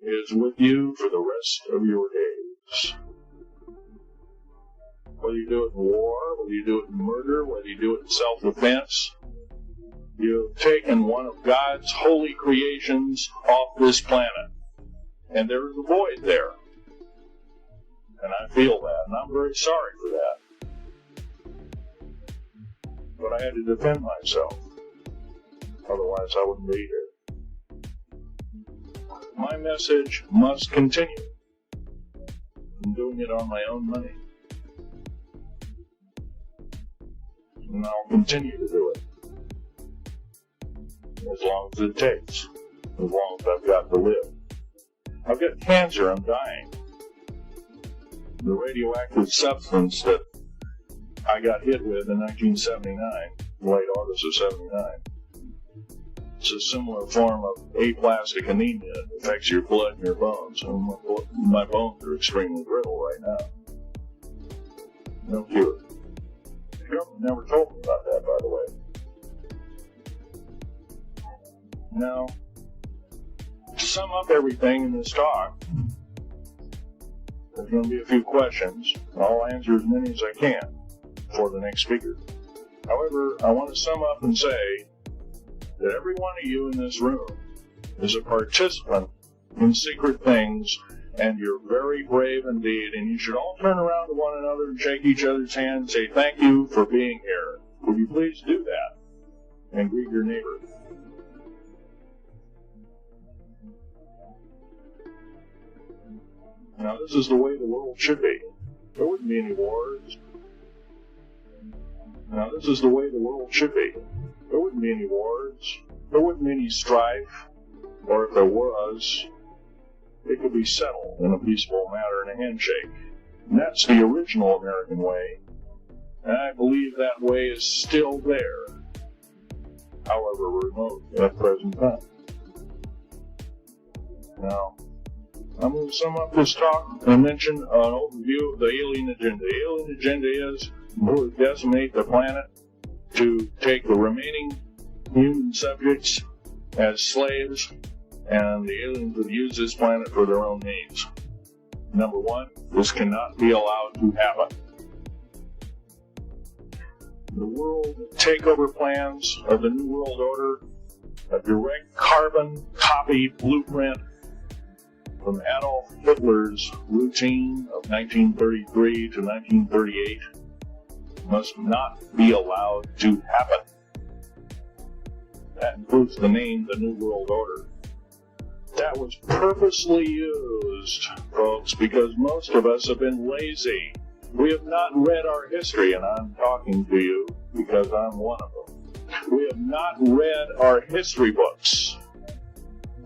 A: It is with you for the rest of your days. Whether you do it in war, whether you do it in murder, whether you do it in self-defense, you've taken one of God's holy creations off this planet. And there is a void there. And I feel that, and I'm very sorry for that. But I had to defend myself. Otherwise, I wouldn't be here. My message must continue. I'm doing it on my own money. And I'll continue to do it. As long as it takes. As long as I've got to live. I've got cancer, I'm dying. The radioactive substance that I got hit with in 1979, late August of 79. It's a similar form of aplastic anemia. It affects your blood and your bones. And my bones are extremely brittle right now. No cure. The government never told me about that, by the way. Now, to sum up everything in this talk, there's going to be a few questions. I'll answer as many as I can for the next speaker. However, I want to sum up and say that every one of you in this room is a participant in secret things, and you're very brave indeed, and you should all turn around to one another and shake each other's hand and say, thank you for being here. Would you please do that? And greet your neighbor. Now, this is the way the world should be. There wouldn't be any wars. Now, this is the way the world should be. There wouldn't be any wars. There wouldn't be any strife. Or if there was, it could be settled in a peaceful manner in a handshake. And that's the original American way. And I believe that way is still there, however remote at present time. Now, I'm going to sum up this talk and mention an overview of the alien agenda. The alien agenda is to decimate the planet, to take the remaining human subjects as slaves, and the aliens would use this planet for their own needs. Number one, this cannot be allowed to happen. The world takeover plans of the New World Order, a direct carbon copy blueprint from Adolf Hitler's routine of 1933 to 1938, must not be allowed to happen. That includes the name, the New World Order. That was purposely used, folks, because most of us have been lazy. We have not read our history, and I'm talking to you because I'm one of them. We have not read our history books.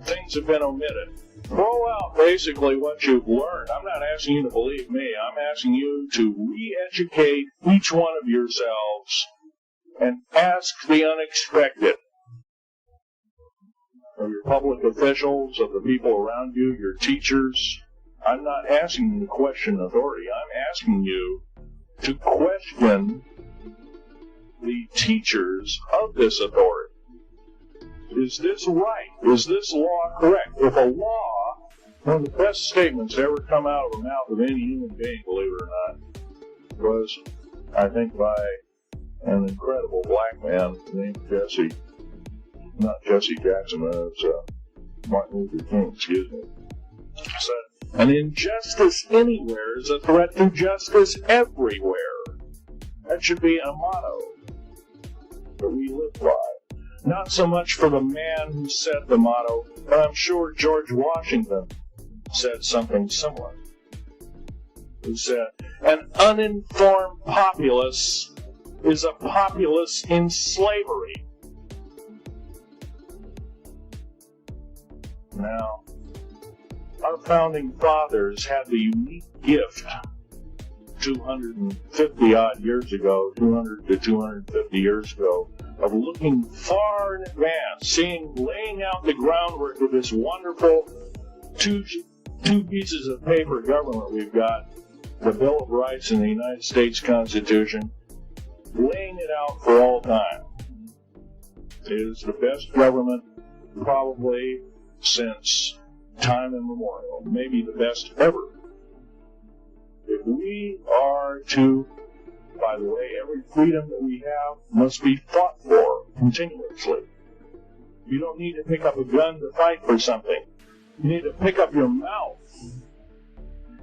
A: Things have been omitted. Throw out basically what you've learned. I'm not asking you to believe me. I'm asking you to re-educate each one of yourselves and ask the unexpected of your public officials, of the people around you, your teachers. I'm not asking you to question authority. I'm asking you to question the teachers of this authority. Is this right? Is this law correct? If a law, one of the best statements to ever come out of the mouth of any human being, believe it or not, was, I think, by an incredible black man named Jesse. Not Jesse Jackson, it's Martin Luther King, excuse me. Said, an injustice anywhere is a threat to justice everywhere. That should be a motto that we live by. Not so much for the man who said the motto, but I'm sure George Washington said something similar. He said, an uninformed populace is a populace in slavery. Now, our founding fathers had the unique gift 250-odd years ago, 200 to 250 years ago, of looking far in advance, laying out the groundwork of this wonderful two pieces of paper government we've got, the Bill of Rights and the United States Constitution, laying it out for all time. It is the best government probably since time immemorial, maybe the best ever. If we are to, by the way, every freedom that we have must be fought for continuously. You don't need to pick up a gun to fight for something. You need to pick up your mouth.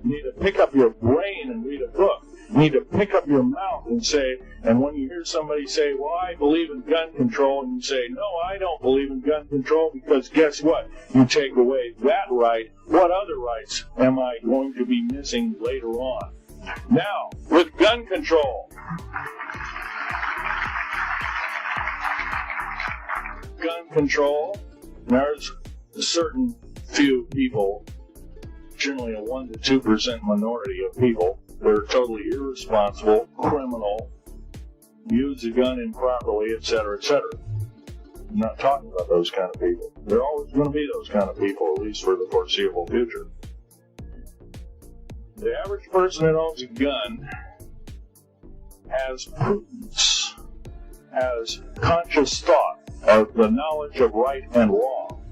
A: You need to pick up your brain and read a book. You need to pick up your mouth and say, and when you hear somebody say, well, I believe in gun control, and you say, no, I don't believe in gun control, because guess what? You take away that right. What other rights am I going to be missing later on? Now, with gun control. Gun control, there's a certain few people, generally a 1 to 2% minority of people, that are totally irresponsible, criminal, use the gun improperly, etc., etc. I'm not talking about those kind of people. There are always going to be those kind of people, at least for the foreseeable future. The average person that owns a gun has prudence, has conscious thought of the knowledge of right and wrong,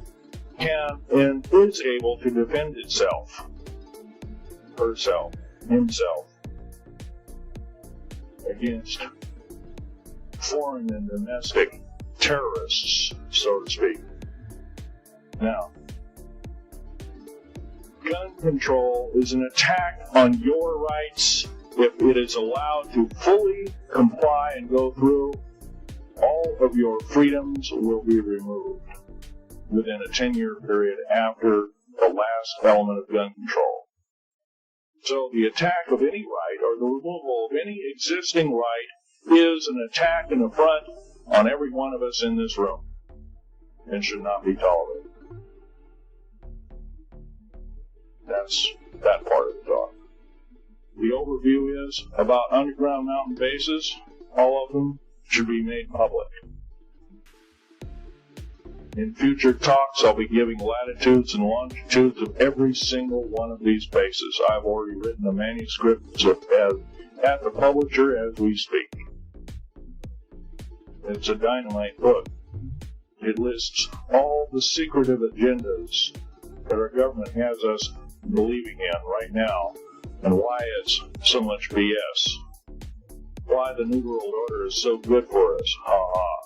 A: can and is able to defend itself, herself, himself, against foreign and domestic terrorists, so to speak. Now, gun control is an attack on your rights. If it is allowed to fully comply and go through, all of your freedoms will be removed within a 10-year period after the last element of gun control. So the attack of any right, or the removal of any existing right, is an attack and affront on every one of us in this room, and should not be tolerated. That's that part of the talk. The overview is about underground mountain bases. All of them should be made public. In future talks, I'll be giving latitudes and longitudes of every single one of these bases. I've already written a manuscript at the publisher as we speak. It's a dynamite book. It lists all the secretive agendas that our government has us believing in right now, and why it's so much BS. Why the New World Order is so good for us. Ha ha.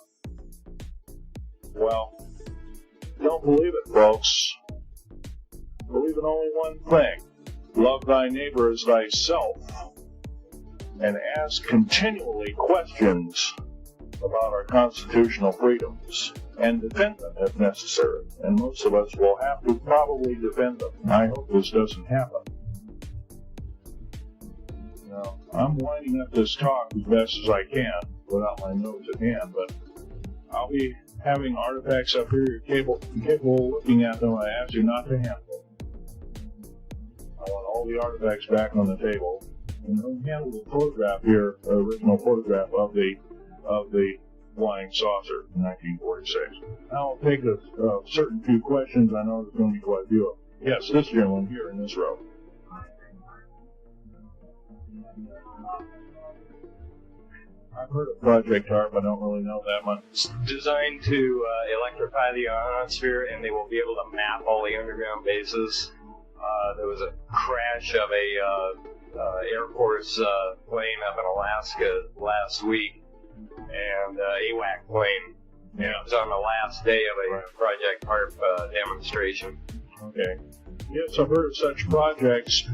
A: Well, don't believe it, folks. Believe in only one thing. Love thy neighbor as thyself. And ask continually questions about our constitutional freedoms. And defend them if necessary. And most of us will have to probably defend them. I hope this doesn't happen. Now, I'm winding up this talk as best as I can without my notes at hand, but I'll be having artifacts up here you're capable of looking at them. I ask you not to handle them. I want all the artifacts back on the table. And I'll handle the photograph here, the original photograph of the flying saucer in 1946. Now I'll take a certain few questions. I know there's going to be quite a few of them. Yes, this gentleman here in this row. I've heard of Project HARP. I don't really know that much.
B: It's designed to electrify the ionosphere, and they will be able to map all the underground bases. There was a crash of a Air Force plane up in Alaska last week, and AWAC plane. Yeah. It was on the last day of a Project HARP demonstration.
A: Okay. Yes, I've heard of such projects.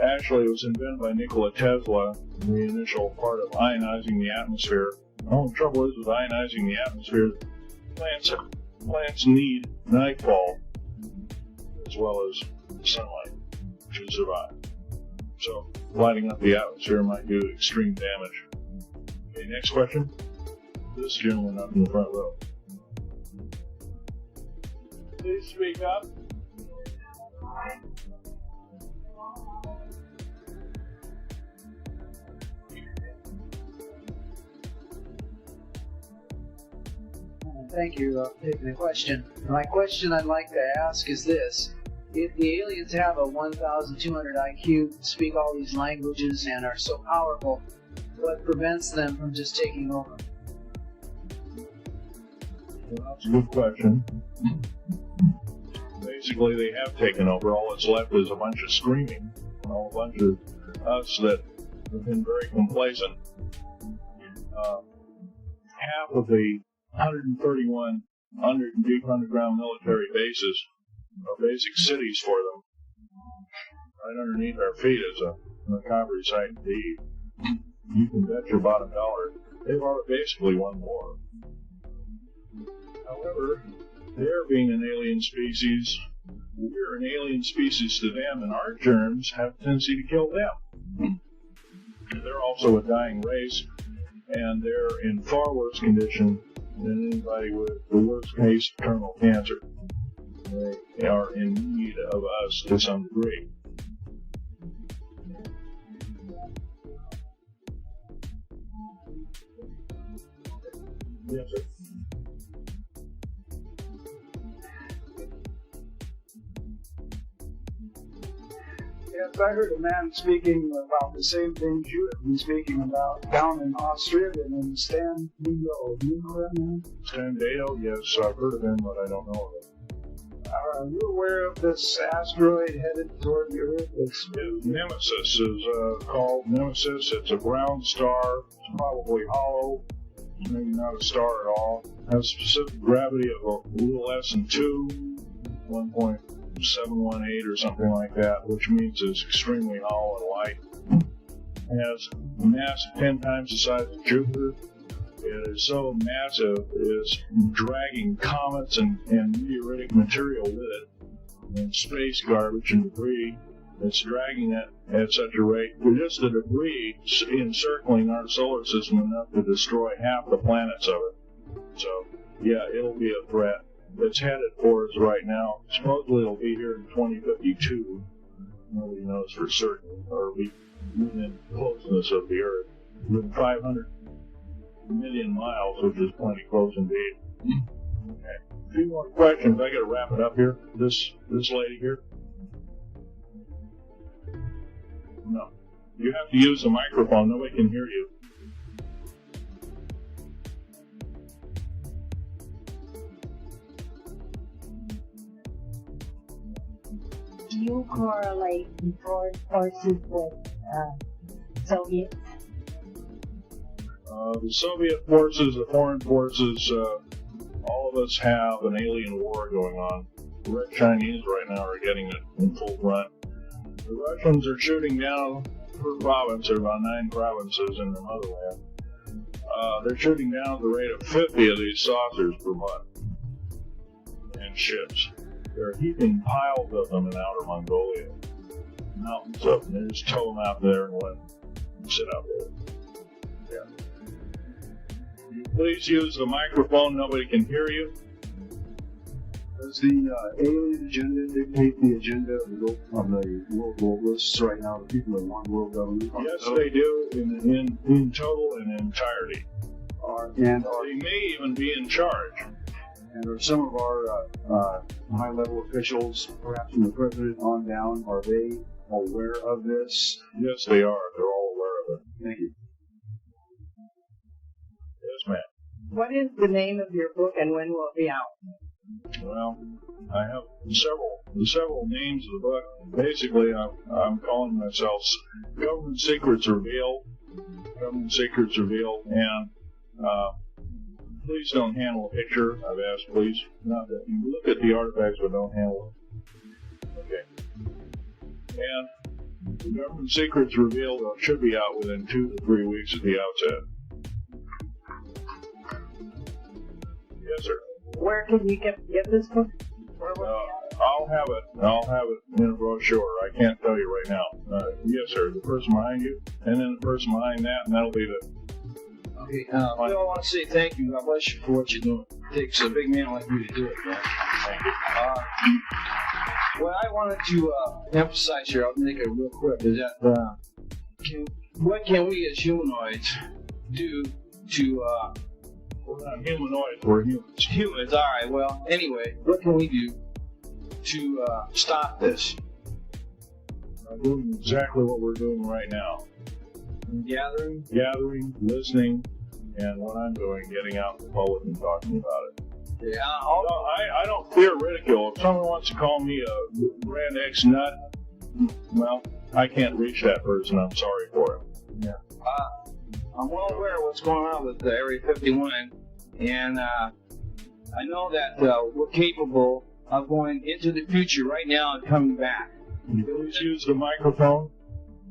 A: Actually, it was invented by Nikola Tesla, the initial part of ionizing the atmosphere. The only trouble is with ionizing the atmosphere, plants need nightfall as well as sunlight to survive. So, lighting up the atmosphere might do extreme damage. Okay, next question. This gentleman up in the front row. Please speak up.
C: Thank you for taking the question. My question I'd like to ask is this. If the aliens have a 1,200 IQ, speak all these languages, and are so powerful, what prevents them from just taking over?
A: Well, that's a good question. Basically, they have taken over. All that's left is a bunch of screaming. A bunch of us that have been very complacent. Half of the 131 deep underground military bases are basic cities for them. Right underneath our feet is a recovery site indeed. You can bet your bottom dollar they've already basically won war. However, they're being an alien species. We're an alien species to them, and our germs have a tendency to kill them. They're also a dying race, and they're in far worse condition than anybody with the worst case terminal cancer. They are in need of us to some degree. Yes, sir.
D: Yes, I heard a man speaking about the same things you have been speaking about down in Australia, in Stan
A: Dado, yes, I've heard of him, but I don't know of it.
D: Are you aware of this asteroid headed toward the Earth?
A: Nemesis is called Nemesis. It's a brown star. It's probably hollow. Maybe not a star at all. It has a specific gravity of a little less than 1.718 or something like that, which means it's extremely hollow and light. It has a mass 10 times the size of Jupiter. It is so massive, it's dragging comets and meteoritic material with it, and space garbage and debris. It's dragging it at such a rate. Just the debris encircling our solar system enough to destroy half the planets of it. So, yeah, it'll be a threat. It's headed for us right now. Supposedly it'll be here in 2052. Nobody knows for certain. Or within closeness of the Earth, within 500 million miles, which is plenty close indeed. Okay. A few more questions. I got to wrap it up here. This lady here. No. You have to use the microphone. Nobody can hear you.
E: Do you correlate the foreign forces with Soviet?
A: The Soviet forces, the foreign forces, all of us have an alien war going on. The Red Chinese right now are getting it in full front. The Russians are shooting down per province. There are about 9 provinces in the motherland. They're shooting down at the rate of 50 of these saucers per month. And ships. They're heaping piles of them in outer Mongolia. Mountains of them. They just tow them out there and let them sit out there. Yeah. Please use the microphone. Nobody can hear you.
F: Does the alien agenda dictate the agenda of the world globalists right now, the people that want world government?
A: Yes, they do, in total and entirety. They may even be in charge.
F: And are some of our high-level officials, perhaps from the president on down, are they aware of this?
A: Yes, they are. They're all aware of it.
F: Thank you.
A: Yes, ma'am.
G: What is the name of your book and when will it be out?
A: Well, I have several names of the book. Basically, I'm calling myself Government Secrets Revealed. Government Secrets Revealed, and please don't handle a picture. I've asked, please, not that you look at the artifacts, but don't handle it. Okay. And the Government Secrets Revealed should be out within 2 to 3 weeks at the outset. Yes, sir.
G: Where can you get this book?
A: I'll have it in a brochure. I can't tell you right now. Yes, sir. The person behind you, and then the person behind that, and that'll be the.
H: Okay, Bill, I want to say thank you. God bless you for what you're doing. It takes a big man like you to do it, man.
A: Thank you.
H: What I wanted to emphasize here, I'll make it real quick, is that what can we as humanoids do to...
A: we're not humanoids, we're humans.
H: Humans, all right. Well, anyway, what can we do to stop this?
A: I'm doing exactly what we're doing right now.
H: Gathering,
A: listening, and what I'm doing, getting out in the public and talking about it.
H: Yeah,
A: I don't fear ridicule. If someone wants to call me a Brand X nut, well, I can't reach that person. I'm sorry for him.
H: Yeah. I'm well aware of what's going on with Area 51, and I know that we're capable of going into the future right now and coming back.
A: Can you please use the microphone?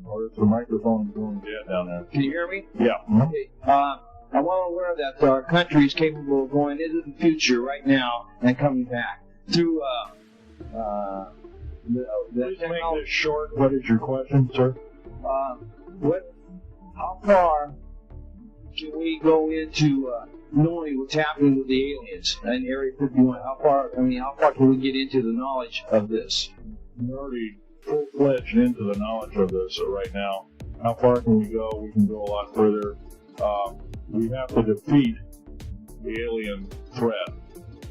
A: Or is the microphone going dead down there?
H: Can you hear me?
A: Yeah.
H: Okay. I'm well aware that our country is capable of going into the future right now and coming back through the
A: Please make this short. What is your question, sir?
H: How far can we go into knowing what's happening with the aliens in Area 51? How far can we get into the knowledge of this?
A: We're already full-fledged into the knowledge of this right now. How far can we go? We can go a lot further. We have to defeat the alien threat.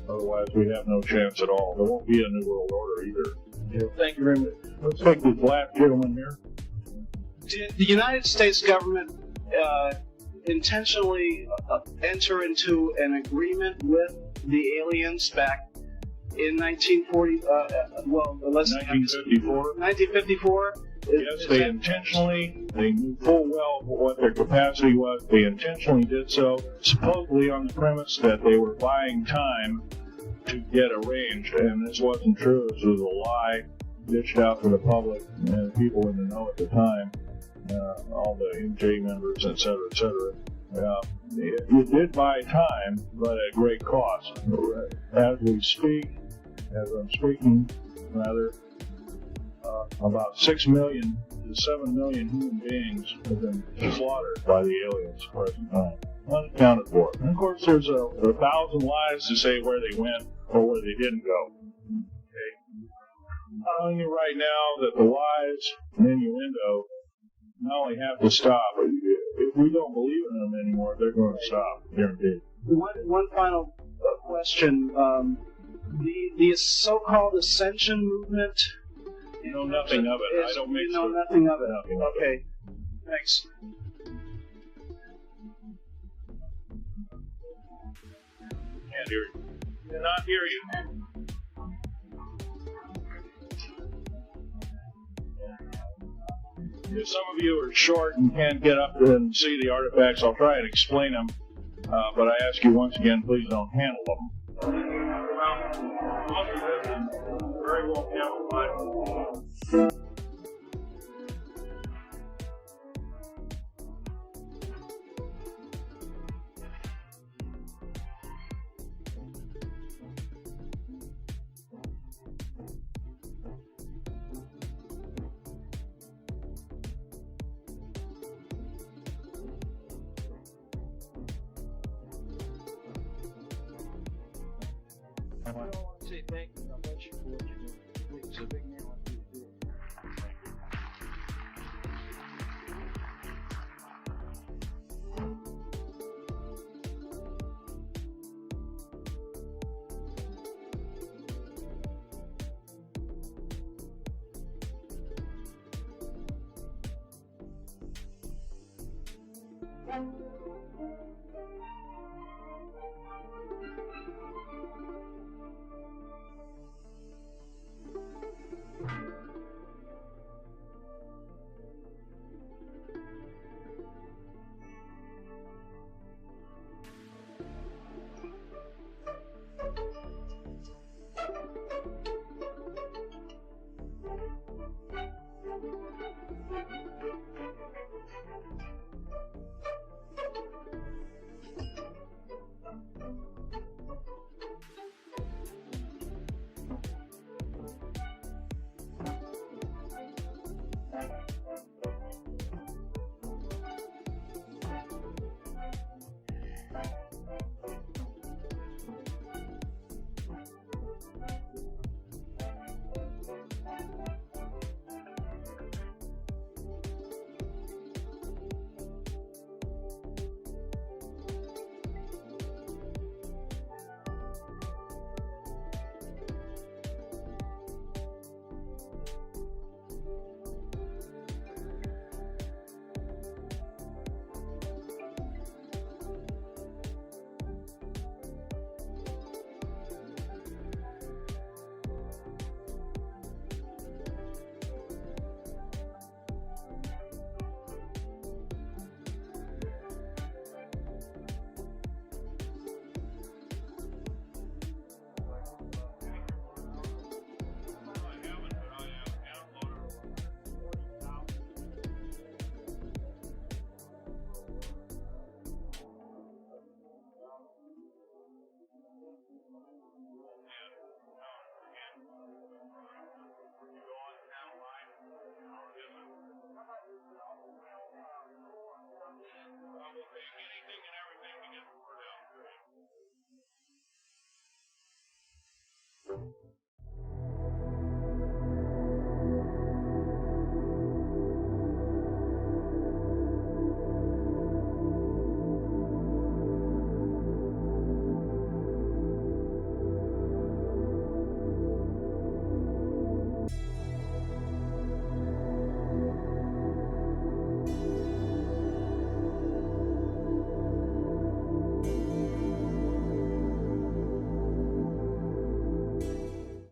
A: Otherwise, we have no chance at all. There won't be a New World Order either.
H: Thank you very much.
A: Let's take this black gentleman here.
I: Did the United States government intentionally enter into an agreement with the aliens back in 1940?
A: 1954.
I: 1954?
A: Yes, they knew full well what their capacity was. They intentionally did so, supposedly on the premise that they were buying time to get arranged, and this wasn't true. This was a lie dished out to the public and people in the know at the time, all the MJ members, etc., etc. You did buy time, but at great cost. As I'm speaking, about 6 million to 7 million human beings have been slaughtered by the aliens at the present time, unaccounted for. And of course, there's 1,000 lies to say where they went or where they didn't go. Okay. I'm telling you right now that the lies and innuendo not definitely have to stop. If we don't believe in them anymore, they're going to stop, guaranteed.
I: One final question. The so-called ascension movement.
A: You know nothing of it. I don't make
I: You know nothing of it.
A: Nothing of
I: Okay. Thanks.
A: Can't hear you. Cannot hear you. If some of you are short and can't get up and see the artifacts, I'll try and explain them. But I ask you once again, please don't handle them. Most of this is very well camouflaged.
H: I want to say thank you. God bless you for what you do. It's a big name on you.